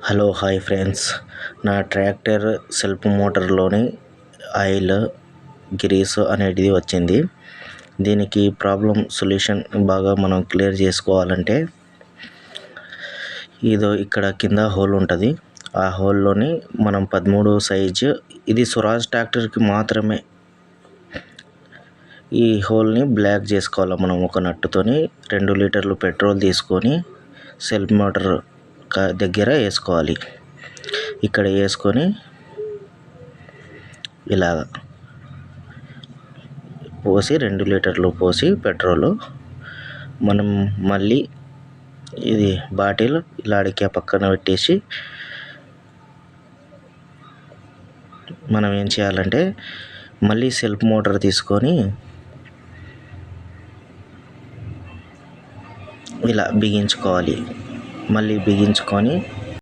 Hello hi friends, నా tractor self మోటార్లోని oil grease అనేది వచ్చింది. దీనికి సొల్యూషన్ బాగా మనం క్లియర్ చేసుకోవాలంటే ఇక్కడ కింద హోల్ ఉంటుంది. ఆ హోల్లోని మనం 13 సైజు, ఇది స్వరాజ్ ట్రాక్టర్కి మాత్రమే. ఈ హోల్ని బ్లాక్ చేసుకోవాలి. మనం ఒక నట్టుతోని 2 లీటర్లు పెట్రోల్ తీసుకొని సెల్ఫ్ మోటార్ దగ్గర వేసుకోవాలి. ఇక్కడ వేసుకొని ఇలాగ పోసి 2 లీటర్లు పోసి పెట్రోలు మనం మళ్ళీ ఇది బాటిల్ ఇలాడికి పక్కన పెట్టేసి మనం ఏం చేయాలంటే మళ్ళీ సెల్ఫ్ మోటార్ తీసుకొని ఇలా బిగించుకోవాలి. మళ్ళీ బిగించుకొని